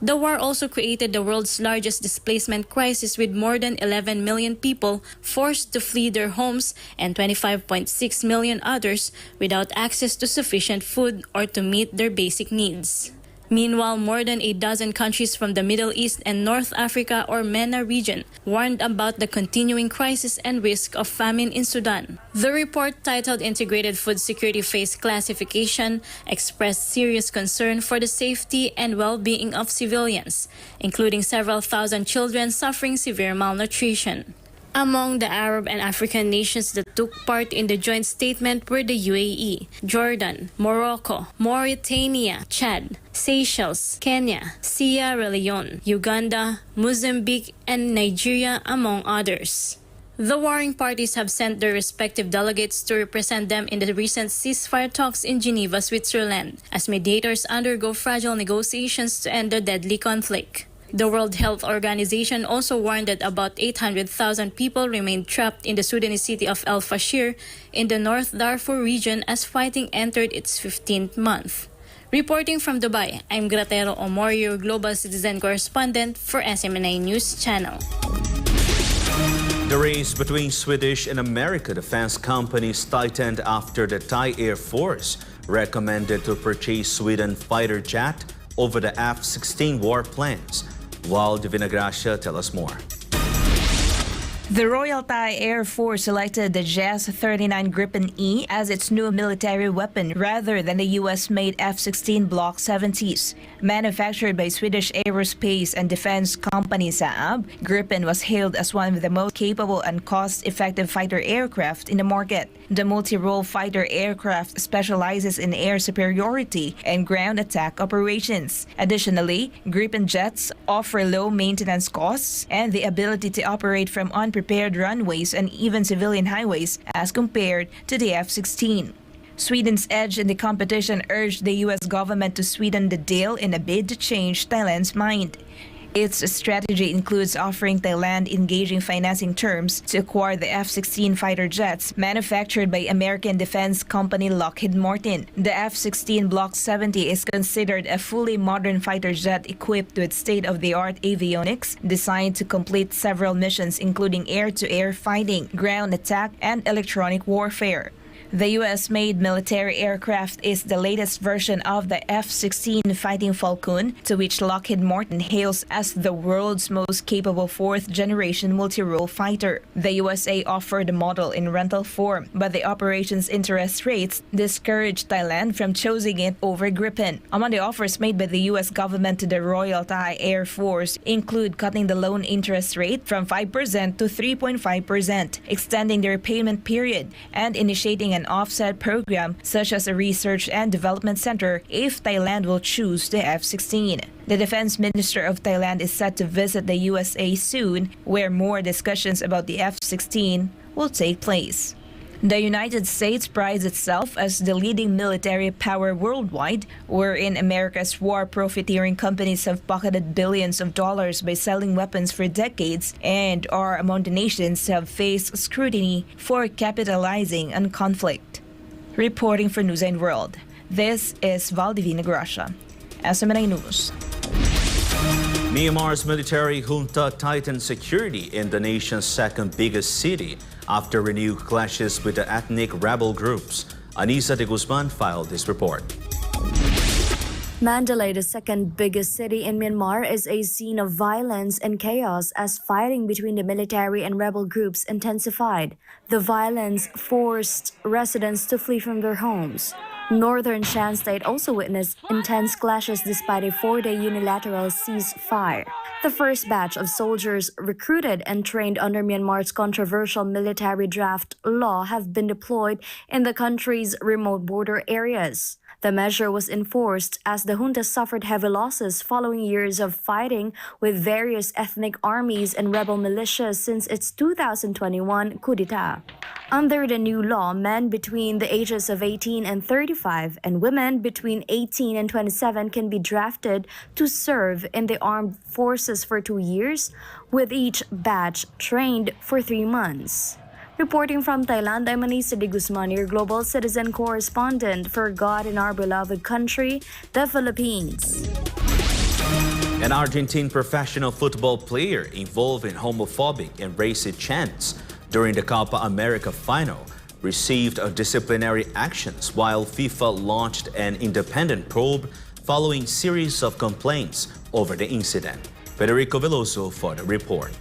The war also created the world's largest displacement crisis, with more than 11 million people forced to flee their homes and 25.6 million others without access to sufficient food or to meet their basic needs. Meanwhile, more than a dozen countries from the Middle East and North Africa or MENA region warned about the continuing crisis and risk of famine in Sudan. The report, titled Integrated Food Security Phase Classification, expressed serious concern for the safety and well-being of civilians, including several thousand children suffering severe malnutrition. Among the Arab and African nations that took part in the joint statement were the UAE, Jordan, Morocco, Mauritania, Chad, Seychelles, Kenya, Sierra Leone, Uganda, Mozambique, and Nigeria, among others. The warring parties have sent their respective delegates to represent them in the recent ceasefire talks in Geneva, Switzerland, as mediators undergo fragile negotiations to end the deadly conflict. The World Health Organization also warned that about 800,000 people remained trapped in the Sudanese city of El Fasher in the North Darfur region as fighting entered its 15th month. Reporting from Dubai, I'm Grateru Omori, your Global Citizen correspondent for SMNA News Channel. The race between Swedish and American defense companies tightened after the Thai Air Force recommended to purchase Sweden fighter jet over the F-16 warplanes. While Divina Gracia tell us more. The Royal Thai Air Force selected the JAS-39 Gripen E as its new military weapon rather than the U.S.-made F-16 Block 70s. Manufactured by Swedish aerospace and defense company Saab, Gripen was hailed as one of the most capable and cost-effective fighter aircraft in the market. The multi-role fighter aircraft specializes in air superiority and ground attack operations. Additionally, Gripen jets offer low maintenance costs and the ability to operate from unprepared runways and even civilian highways as compared to the F-16. Sweden's edge in the competition urged the U.S. government to sweeten the deal in a bid to change Thailand's mind. Its strategy includes offering Thailand engaging financing terms to acquire the F-16 fighter jets manufactured by American defense company Lockheed Martin. The F-16 Block 70 is considered a fully modern fighter jet equipped with state-of-the-art avionics designed to complete several missions including air-to-air fighting, ground attack, and electronic warfare. The U.S.-made military aircraft is the latest version of the F-16 Fighting Falcon, to which Lockheed Martin hails as the world's most capable fourth-generation multi-role fighter. The USA offered the model in rental form, but the operation's interest rates discouraged Thailand from choosing it over Gripen. Among the offers made by the U.S. government to the Royal Thai Air Force include cutting the loan interest rate from 5% to 3.5%, extending the repayment period, and initiating an offset program such as a research and development center if Thailand will choose the F-16. The defense minister of Thailand is set to visit the USA soon, where more discussions about the F-16 will take place. The United States prides itself as the leading military power worldwide, wherein America's war profiteering companies have pocketed billions of dollars by selling weapons for decades and are among the nations to have faced scrutiny for capitalizing on conflict. Reporting for Newsline World, this is Valdivina Gracia, SMNA News. Myanmar's military junta tightened security in the nation's second biggest city after renewed clashes with the ethnic rebel groups. Anisa de Guzman filed this report. Mandalay, the second biggest city in Myanmar, is a scene of violence and chaos as fighting between the military and rebel groups intensified. The violence forced residents to flee from their homes. Northern Shan State also witnessed intense clashes despite a 4-day unilateral ceasefire. The first batch of soldiers recruited and trained under Myanmar's controversial military draft law have been deployed in the country's remote border areas. The measure was enforced as the junta suffered heavy losses following years of fighting with various ethnic armies and rebel militias since its 2021 coup d'etat. Under the new law, men between the ages of 18 and 35 and women between 18 and 27 can be drafted to serve in the armed forces for 2 years, with each batch trained for 3 months. Reporting from Thailand, I'm Anisa de Guzman, your global citizen correspondent for God in our beloved country, the Philippines. An Argentine professional football player involved in homophobic and racist chants during the Copa America final received disciplinary actions, while FIFA launched an independent probe following series of complaints over the incident. Federico Veloso for the report.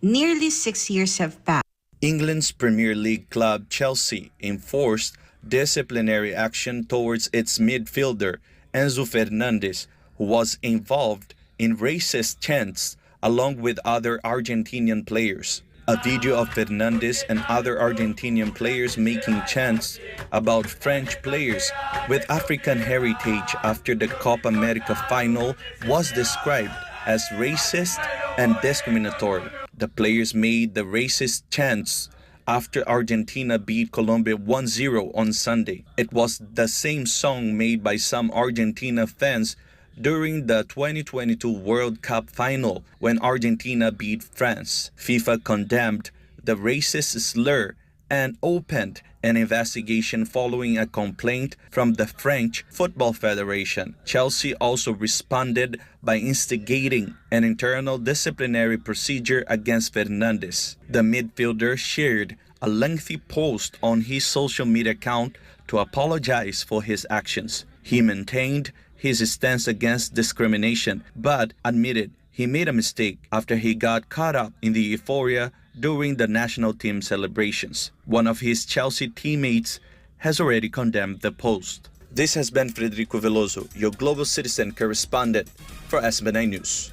Nearly 6 years have passed. England's Premier League club Chelsea enforced disciplinary action towards its midfielder Enzo Fernandez, who was involved in racist chants along with other Argentinian players. A video of Fernandez and other Argentinian players making chants about French players with African heritage after the Copa America final was described as racist and discriminatory. The players made the racist chants after Argentina beat Colombia 1-0 on Sunday. It was the same song made by some Argentina fans during the 2022 World Cup final when Argentina beat France. FIFA condemned the racist slur and opened an investigation following a complaint from the French Football Federation. Chelsea also responded by instigating an internal disciplinary procedure against Fernandez. The midfielder shared a lengthy post on his social media account to apologize for his actions. He maintained his stance against discrimination, but admitted he made a mistake after he got caught up in the euphoria during the national team celebrations. One of his Chelsea teammates has already condemned the post. This has been Federico Veloso, your global citizen correspondent for SMNA News.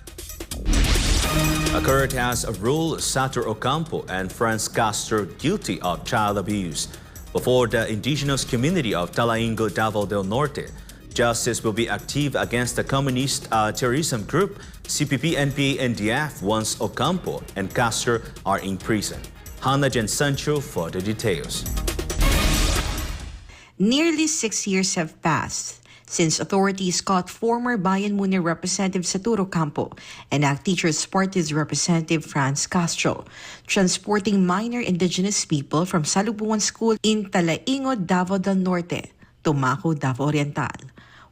A court has ruled Sator Ocampo and Franz Castro guilty of child abuse before the indigenous community of Talaingo, Davao del Norte. Justice will be active against the communist terrorism group CPP-NPA-NDF once Ocampo and Castro are in prison. Hannah Jen Sancho for the details. Nearly 6 years have passed since authorities caught former Bayan Muni Representative Sator Ocampo and ACT Teachers Party's Representative Franz Castro transporting minor indigenous people from Salubungan School in Talaingo, Davao del Norte to Maco, Davao Oriental.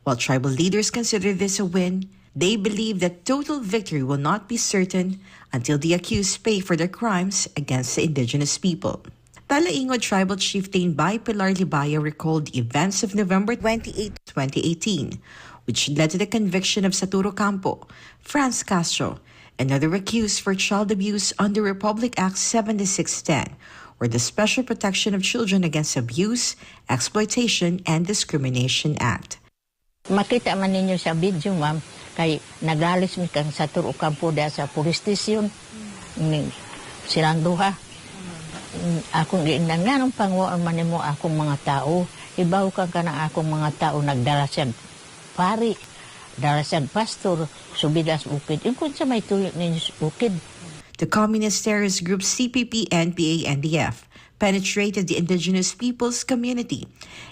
While tribal leaders consider this a win, they believe that total victory will not be certain until the accused pay for their crimes against the indigenous people. Talaingod Tribal Chieftain Pilar Libaya recalled the events of November 28, 2018, which led to the conviction of Saturo Campo, Franz Castro, and other accused for child abuse under Republic Act 7610, or the Special Protection of Children Against Abuse, Exploitation, and Discrimination Act. Makita man ninyo sa video, ma'am, kay nagalis mi kang Saturo Campo da sa police station. Silang duha. Akong giingnan nga nung panguan man mo akong mga tao. Ibaw ka ng akong mga tao nagdala siyang pari, dala siyang pastor, subidas bukid. Yung kung sa may tuloy ninyo bukid. The communist terrorist group CPP, NPA, NDF penetrated the indigenous people's community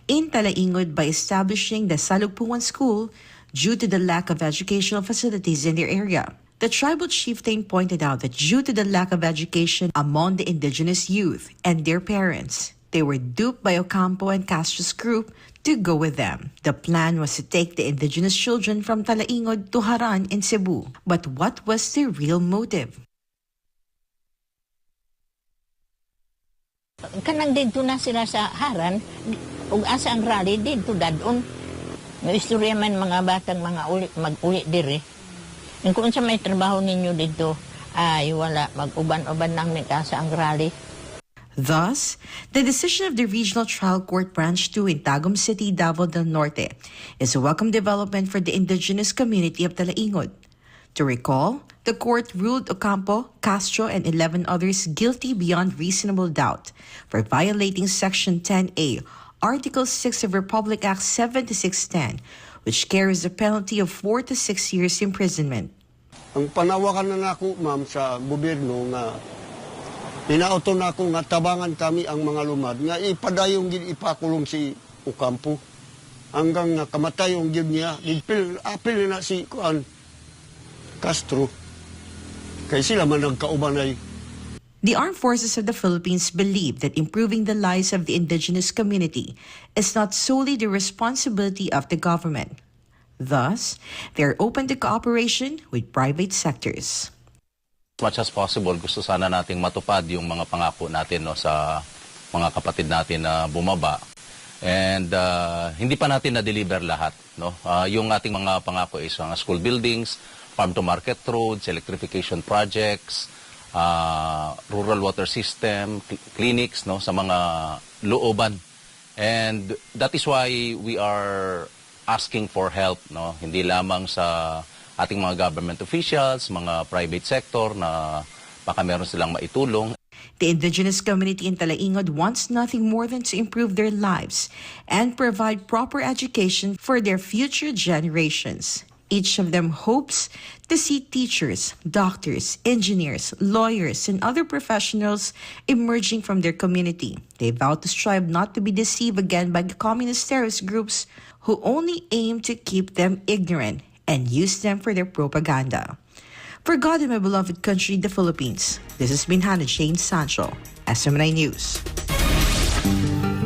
in Talaingod by establishing the Salugpungan School due to the lack of educational facilities in their area. The tribal chieftain pointed out that due to the lack of education among the indigenous youth and their parents, they were duped by Ocampo and Castro's group to go with them. The plan was to take the indigenous children from Talaingod to Haran in Cebu. But what was the real motive? Kanang dito na sila sa Haran, ug asa ang rally dito dadon. May istorya man mga batang mag-uli diri. Kung sa may trabaho ninyo dito, ay wala, mag-uban-uban lang may asa ang rally. Thus, the decision of the Regional Trial Court Branch 2 in Tagum City, Davao del Norte is a welcome development for the indigenous community of Talaingod. To recall, the court ruled Ocampo, Castro, and 11 others guilty beyond reasonable doubt for violating Section 10A, Article 6 of Republic Act 7610, which carries a penalty of 4 to 6 years imprisonment. Ang panawakan na nako, ma'am, sa gobyerno nga pinauto na ako nga tabangan kami ang mga lumad nga ipadayong gid ipakulong si Ocampo hanggang nga kamatay yung gid niya. Apil na si Castro. Kaya sila man nagkauban ay. The Armed Forces of the Philippines believe that improving the lives of the indigenous community is not solely the responsibility of the government. Thus, they are open to cooperation with private sectors. As much as possible, gusto sana nating matupad yung mga pangako natin sa mga kapatid natin na bumaba. And hindi pa natin na-deliver lahat. Yung ating mga pangako is mga school buildings, farm-to-market roads, electrification projects, rural water system, clinics sa mga looban. And that is why we are asking for help. Hindi lamang sa ating mga government officials, mga private sector na baka meron silang maitulong. The indigenous community in Talaingod wants nothing more than to improve their lives and provide proper education for their future generations. Each of them hopes to see teachers, doctors, engineers, lawyers, and other professionals emerging from their community. They vow to strive not to be deceived again by the communist terrorist groups who only aim to keep them ignorant and use them for their propaganda. For God and my beloved country, the Philippines, this has been Hannah Jane Sancho, SMNI News.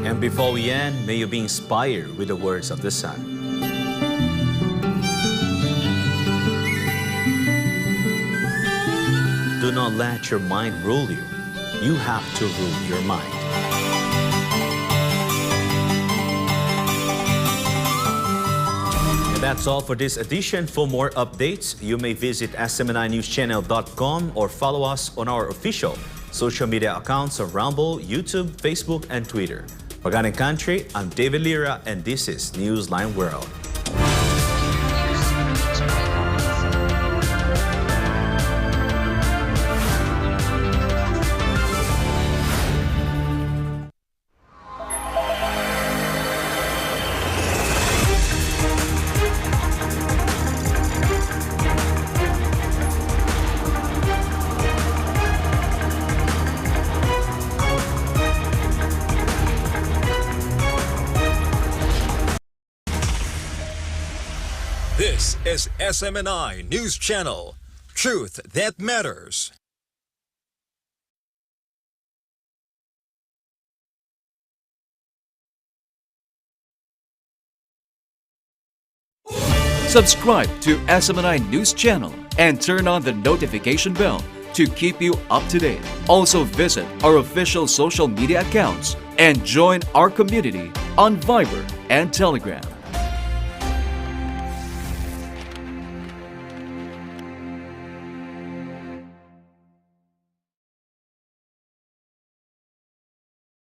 And before we end, may you be inspired with the words of the Sun. Do not let your mind rule you. You have to rule your mind. And that's all for this edition. For more updates, you may visit smninewschannel.com or follow us on our official social media accounts of Rumble, YouTube, Facebook, and Twitter. For God and Country, I'm Deivid Lira, and this is Newsline World. This is SMNI News Channel. Truth that matters. Subscribe to SMNI News Channel and turn on the notification bell to keep you up to date. Also visit our official social media accounts and join our community on Viber and Telegram.